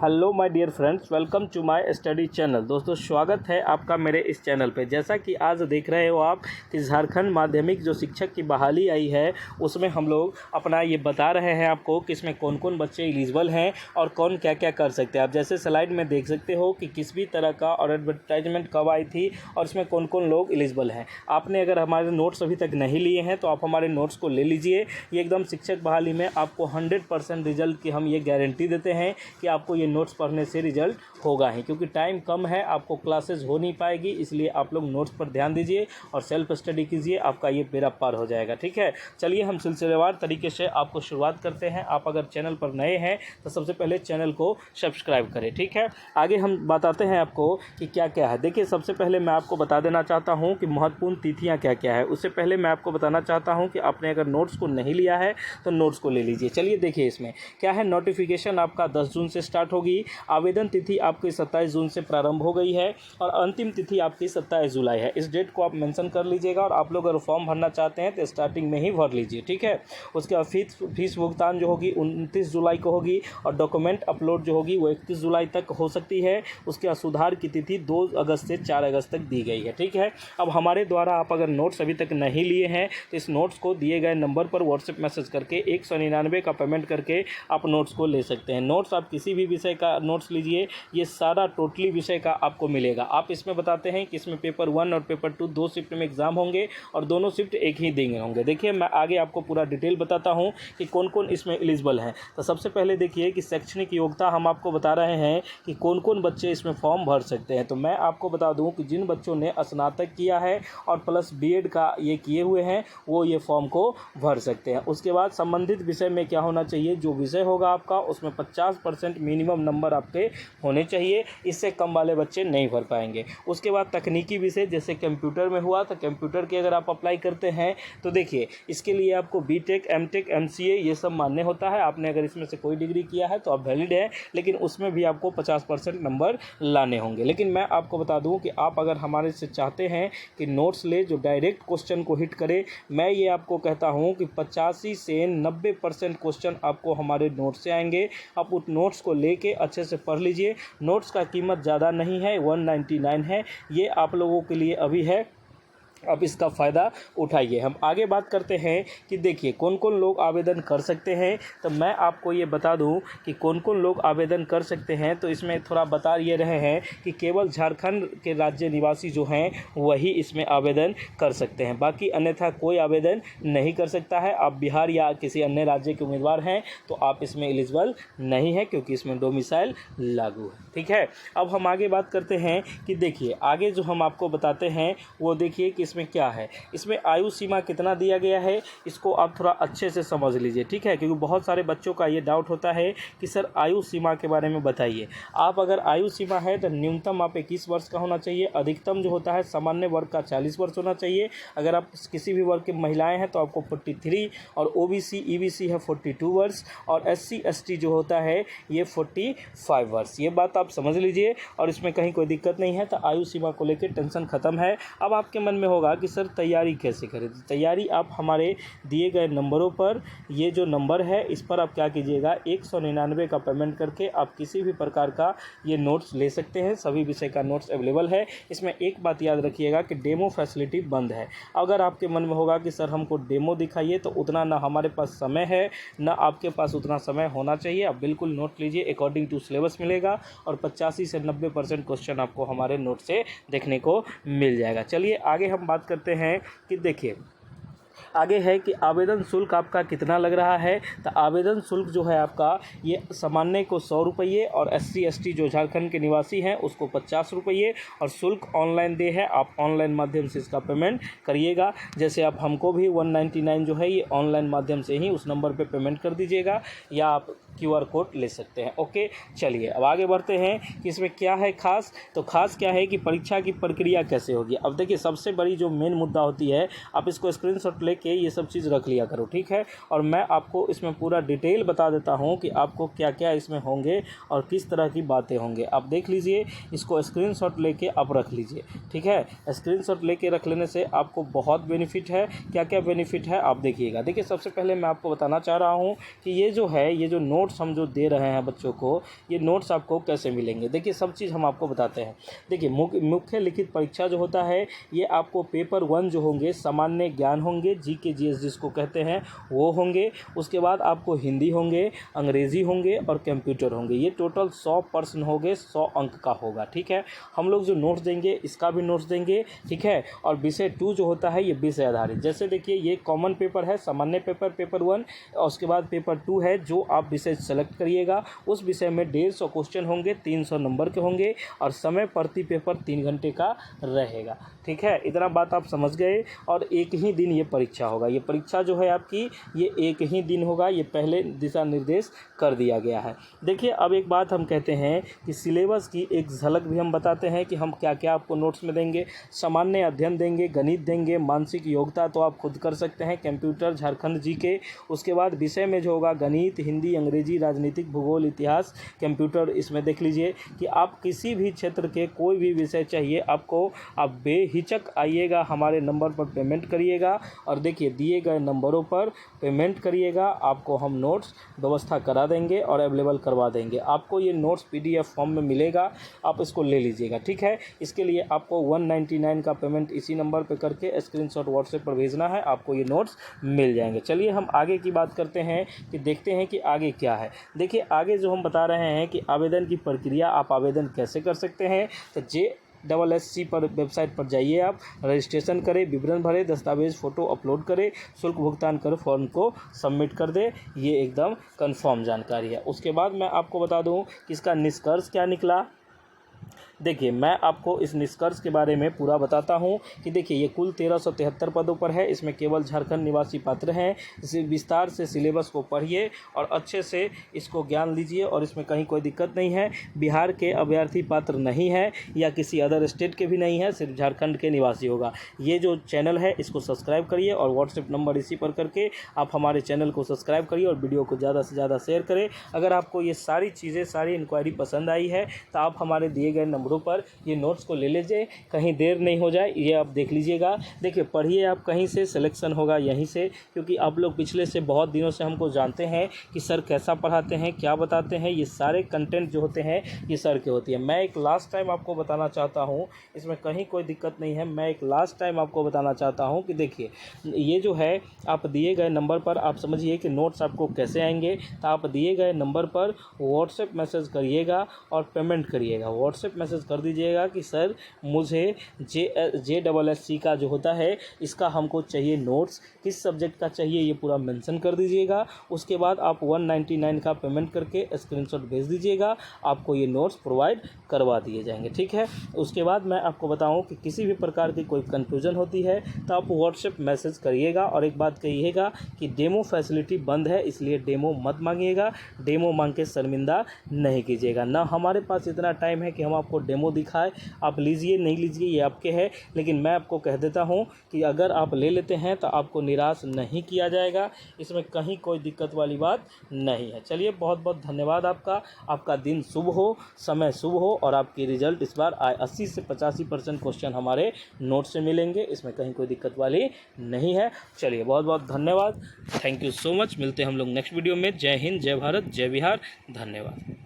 Hello my dear friends, welcome to my study channel. दोस्तों, स्वागत है आपका मेरे इस चैनल पे। जैसा कि आज देख रहे हो आप कि झारखंड माध्यमिक जो शिक्षक की बहाली आई है, उसमें हम लोग अपना ये बता रहे हैं आपको कि इसमें कौन कौन बच्चे एलिजिबल हैं और कौन क्या क्या कर सकते हैं। आप जैसे स्लाइड में देख सकते हो कि किस भी तरह का और एडवर्टाइजमेंट कब आई थी और इसमें कौन कौन लोग एलिजिबल हैं। आपने अगर हमारे नोट्स अभी तक नहीं लिए हैं तो आप हमारे नोट्स को ले लीजिए। ये एकदम शिक्षक बहाली में आपको 100% रिजल्ट की हम ये गारंटी देते हैं कि आपको ये नोट्स पढ़ने से रिजल्ट होगा ही, क्योंकि टाइम कम है, आपको क्लासेस हो नहीं पाएगी। इसलिए आप लोग नोट्स पर ध्यान दीजिए और सेल्फ स्टडी कीजिए, आपका ये बेड़ा पार हो जाएगा। ठीक है, चलिए हम सिलसिलेवार तरीके से आपको शुरुआत करते हैं। आप अगर चैनल पर नए हैं तो सबसे पहले चैनल को सब्सक्राइब करें। ठीक है, आगे हम बताते हैं आपको कि क्या क्या है। देखिए, सबसे पहले मैं आपको बता देना चाहता हूँ कि महत्वपूर्ण तिथियाँ क्या क्या है। उससे पहले मैं आपको बताना चाहता हूँ कि आपने अगर नोट्स को नहीं लिया है तो नोट्स को ले लीजिए। चलिए देखिए इसमें क्या है। नोटिफिकेशन आपका 10 जून से स्टार्ट होगी। आवेदन तिथि आपकी 27 जून से प्रारंभ हो गई है और अंतिम तिथि आपकी 27 जुलाई है। इस डेट को आप मेंशन कर लीजिएगा और आप लोग अगर फॉर्म भरना चाहते हैं तो स्टार्टिंग में ही भर लीजिए। ठीक है, उसके बाद फीस भुगतान जो होगी 29 जुलाई को होगी और डॉक्यूमेंट अपलोड जो होगी वो 31 जुलाई तक हो सकती है। उसके बाद सुधार की तिथि 2 अगस्त से 4 अगस्त तक दी गई है। ठीक है, अब हमारे द्वारा आप अगर नोट्स अभी तक नहीं लिए हैं तो इस नोट्स को दिए गए नंबर पर व्हाट्सएप मैसेज करके 199 का पेमेंट करके आप नोट्स को ले सकते हैं। नोट्स आप किसी भी विषय का नोट्स लीजिए, ये सारा टोटली विषय का आपको मिलेगा। आप इसमें बताते हैं कि इसमें पेपर 1 और पेपर 2 दो शिफ्ट में एग्जाम होंगे और दोनों शिफ्ट एक ही दिन होंगे। देखिए, मैं आगे आपको पूरा डिटेल बताता हूं कि कौन कौन इसमें एलिजिबल हैं। तो सबसे पहले देखिए कि शैक्षणिक योग्यता हम आपको बता रहे हैं कि कौन कौन बच्चे इसमें फॉर्म भर सकते हैं। तो मैं आपको बता दूँ कि जिन बच्चों ने स्नातक किया है और प्लस बीएड का ये किए हुए हैं वो ये फॉर्म को भर सकते हैं। उसके बाद संबंधित विषय में क्या होना चाहिए, जो विषय होगा आपका उसमें 50% मिनिमम नंबर आपके होने चाहिए। इससे कम वाले बच्चे नहीं भर पाएंगे। उसके बाद तकनीकी विषय जैसे कंप्यूटर में हुआ तो कंप्यूटर के अगर आप अप्लाई करते हैं तो देखिए इसके लिए आपको बीटेक, एमटेक, एमसीए ये सब मान्य होता है। आपने अगर इसमें से कोई डिग्री किया है तो आप वैलिड है, लेकिन उसमें भी आपको 50% नंबर लाने होंगे। लेकिन मैं आपको बता दूं कि आप अगर हमारे से चाहते हैं कि नोट्स ले जो डायरेक्ट क्वेश्चन को हिट करे, मैं ये आपको कहता हूँ कि 85 से 90% क्वेश्चन आपको हमारे नोट्स से आएंगे। आप उस नोट्स को लेके अच्छे से पढ़ लीजिए। नोट्स का कीमत ज़्यादा नहीं है, 199 है। ये आप लोगों के लिए अभी है, अब इसका फ़ायदा उठाइए। हम आगे बात करते हैं कि देखिए कौन कौन लोग आवेदन कर सकते हैं। तो मैं आपको ये बता दूं कि कौन कौन लोग आवेदन कर सकते हैं। तो इसमें थोड़ा बता ये रहे हैं कि केवल झारखंड के राज्य निवासी जो हैं वही इसमें आवेदन कर सकते हैं, बाकी अन्यथा कोई आवेदन नहीं कर सकता है। आप बिहार या किसी अन्य राज्य के उम्मीदवार हैं तो आप इसमें एलिजिबल नहीं है, क्योंकि इसमें डोमिसाइल लागू है। ठीक है, अब हम आगे बात करते हैं कि देखिए आगे जो हम आपको बताते हैं वो देखिए कि इसमें क्या है। इसमें आयु सीमा कितना दिया गया है, इसको आप थोड़ा अच्छे से समझ लीजिए। ठीक है, क्योंकि बहुत सारे बच्चों का ये डाउट होता है कि सर आयु सीमा के बारे में बताइए। आप अगर आयु सीमा है तो न्यूनतम आप 21 वर्ष का होना चाहिए। अधिकतम जो होता है सामान्य वर्ग का 40 वर्ष होना चाहिए। अगर आप किसी भी वर्ग की महिलाएं हैं तो आपको 43 और ओबीसी ईबीसी है 42 वर्ष और एससी एसटी जो होता है ये 45 वर्ष। ये बात आप समझ लीजिए और इसमें कहीं कोई दिक्कत नहीं है। तो आयु सीमा को लेकर टेंशन खत्म है। अब आपके मन में होगा कि सर तैयारी कैसे करें। तैयारी आप हमारे दिए गए नंबरों पर, ये जो नंबर है इस पर आप क्या कीजिएगा, 199 का पेमेंट करके आप किसी भी प्रकार का ये नोट्स ले सकते हैं। सभी विषय का नोट्स अवेलेबल है। इसमें एक बात याद रखिएगा कि डेमो फैसिलिटी बंद है। अगर आपके मन में होगा कि सर हमको डेमो दिखाइए, तो उतना ना हमारे पास समय है ना आपके पास उतना समय होना चाहिए। आप बिल्कुल नोट लीजिए, अकॉर्डिंग टू सिलेबस मिलेगा और 85 से 90% क्वेश्चन आपको हमारे नोट से देखने को मिल जाएगा। चलिए आगे हम बात करते हैं कि देखिए आगे है कि आवेदन शुल्क आपका कितना लग रहा है। तो आवेदन शुल्क जो है आपका ये सामान्य को 100 रुपये और एससी एसटी जो झारखंड के निवासी हैं उसको 50 रुपये और शुल्क ऑनलाइन दे है। आप ऑनलाइन माध्यम से इसका पेमेंट करिएगा। जैसे आप हमको भी 199 जो है ये ऑनलाइन माध्यम से ही उस नंबर पे पेमेंट कर दीजिएगा या आप QR कोड ले सकते हैं। ओके, चलिए अब आगे बढ़ते हैं कि इसमें क्या है खास। तो खास क्या है कि परीक्षा की प्रक्रिया कैसे होगी। अब देखिए सबसे बड़ी जो मेन मुद्दा होती है, आप इसको स्क्रीनशॉट लेके ये सब चीज़ रख लिया करो। ठीक है, और मैं आपको इसमें पूरा डिटेल बता देता हूँ कि आपको क्या क्या इसमें होंगे और किस तरह की बातें होंगे। आप देख लीजिए, इसको स्क्रीनशॉट लेके आप रख लीजिए। ठीक है, स्क्रीनशॉट लेके रख लेने से आपको बहुत बेनिफिट है। क्या क्या बेनिफिट है आप देखिएगा। देखिए सबसे पहले मैं आपको बताना चाह रहा हूँ कि ये जो है, ये जो नोट्स हम जो दे रहे हैं बच्चों को, ये नोट्स आपको कैसे मिलेंगे, देखिए सब चीज़ हम आपको बताते हैं। देखिए मुख्य लिखित परीक्षा जो होता है ये आपको पेपर 1 जो होंगे सामान्य ज्ञान होंगे, जीके जीएस जिसको कहते हैं वो होंगे। उसके बाद आपको हिंदी होंगे, अंग्रेज़ी होंगे और कंप्यूटर होंगे। ये टोटल 100 प्रश्न होंगे, 100 अंक का होगा, ठीक है। हम लोग जो नोट्स देंगे इसका भी नोट्स देंगे, ठीक है। और विषय 2 जो होता है ये विषय आधारित, जैसे देखिए ये कॉमन पेपर है, सामान्य पेपर 1, और उसके बाद पेपर 2 है जो आप विषय सेलेक्ट करिएगा। उस विषय में 150 क्वेश्चन होंगे, 300 नंबर के होंगे और समय प्रति पेपर 3 घंटे का रहेगा, ठीक है। इतना बात आप समझ गए। और एक ही दिन ये परीक्षा होगा, ये परीक्षा जो है आपकी ये एक ही दिन होगा, ये पहले दिशा निर्देश कर दिया गया है। देखिए अब एक बात हम कहते हैं कि सिलेबस की एक झलक भी हम बताते हैं कि हम क्या क्या आपको नोट्स में देंगे। सामान्य अध्ययन देंगे, गणित देंगे, मानसिक योग्यता तो आप खुद कर सकते हैं, कंप्यूटर, झारखंड जीके। उसके बाद विषय में जो होगा गणित, हिंदी, अंग्रेजी, राजनीतिक, भूगोल, इतिहास, कंप्यूटर। इसमें देख लीजिए कि आप किसी भी क्षेत्र के कोई भी विषय चाहिए आपको, आप बेहिचक आइएगा, हमारे नंबर पर पेमेंट करिएगा और देखिए दिए गए नंबरों पर पेमेंट करिएगा, आपको हम नोट्स व्यवस्था करा देंगे और अवेलेबल करवा देंगे। आपको ये नोट्स PDF फॉर्म में मिलेगा, आप इसको ले लीजिएगा, ठीक है। इसके लिए आपको 199 का पेमेंट इसी नंबर पे करके स्क्रीनशॉट व्हाट्सएप पर भेजना है, आपको ये नोट्स मिल जाएंगे। चलिए हम आगे की बात करते हैं कि देखते हैं कि आगे क्या है। देखिए आगे जो हम बता रहे हैं कि आवेदन की प्रक्रिया, आप आवेदन कैसे कर सकते हैं। तो JSSC पर वेबसाइट पर जाइए, आप रजिस्ट्रेशन करें, विवरण भरें, दस्तावेज फ़ोटो अपलोड करें, शुल्क भुगतान कर फॉर्म को सबमिट कर दें। ये एकदम कंफर्म जानकारी है। उसके बाद मैं आपको बता दूं कि इसका निष्कर्ष क्या निकला। देखिए मैं आपको इस निष्कर्ष के बारे में पूरा बताता हूं कि देखिए ये कुल 1373 पदों पर है, इसमें केवल झारखंड निवासी पात्र हैं। इसे विस्तार से सिलेबस को पढ़िए और अच्छे से इसको ज्ञान लीजिए और इसमें कहीं कोई दिक्कत नहीं है। बिहार के अभ्यर्थी पात्र नहीं है या किसी अदर स्टेट के भी नहीं है, सिर्फ झारखंड के निवासी होगा। ये जो चैनल है इसको सब्सक्राइब करिए और व्हाट्सएप नंबर इसी पर करके आप हमारे चैनल को सब्सक्राइब करिए और वीडियो को ज़्यादा से ज़्यादा शेयर करें। अगर आपको ये सारी चीज़ें, सारी इंक्वायरी पसंद आई है तो आप हमारे दिए गए नंबरों पर ये नोट्स को ले लीजिए, कहीं देर नहीं हो जाए, ये आप देख लीजिएगा। देखिए पढ़िए, आप कहीं से सिलेक्शन होगा यहीं से, क्योंकि आप लोग पिछले से बहुत दिनों से हमको जानते हैं कि सर कैसा पढ़ाते हैं, क्या बताते हैं। ये सारे कंटेंट जो होते हैं ये सर के होती है। मैं एक लास्ट टाइम आपको बताना चाहता हूँ, इसमें कहीं कोई दिक्कत नहीं है। मैं एक लास्ट टाइम आपको बताना चाहता हूँ कि देखिए ये जो है आप दिए गए नंबर पर, आप समझिए कि नोट्स आपको कैसे आएंगे। तो आप दिए गए नंबर पर व्हाट्सएप मैसेज करिएगा और पेमेंट करिएगा। व्हाट्सएप मैसेज कर दीजिएगा कि सर मुझे JSSC का जो होता है इसका हमको चाहिए नोट्स, किस सब्जेक्ट का चाहिए ये पूरा मेंशन कर दीजिएगा। उसके बाद आप 199 का पेमेंट करके स्क्रीनशॉट भेज दीजिएगा, आपको ये नोट्स प्रोवाइड करवा दिए जाएंगे, ठीक है। उसके बाद मैं आपको बताऊं कि किसी भी प्रकार की कोई कन्फ्यूज़न होती है तो आप व्हाट्सएप मैसेज करिएगा। और एक बात कहिएगा कि डेमो फैसिलिटी बंद है, इसलिए डेमो मत मांगिएगा, डेमो मांग के शर्मिंदा नहीं कीजिएगा। ना हमारे पास इतना टाइम है कि हम आपको डेमो दिखाएं, आप लीजिए नहीं लीजिए ये आपके है। लेकिन मैं आपको कह देता हूं कि अगर आप ले लेते हैं तो आपको निराश नहीं किया जाएगा, इसमें कहीं कोई दिक्कत वाली बात नहीं है। चलिए बहुत बहुत धन्यवाद आपका, आपका दिन शुभ हो, समय शुभ हो और आपकी रिजल्ट इस बार 80 से 85% क्वेश्चन हमारे नोट से मिलेंगे, इसमें कहीं कोई दिक्कत वाली नहीं है। चलिए बहुत बहुत धन्यवाद, थैंक यू सो मच। मिलते हैं हम लोग नेक्स्ट वीडियो में। जय हिंद, जय भारत, जय बिहार, धन्यवाद।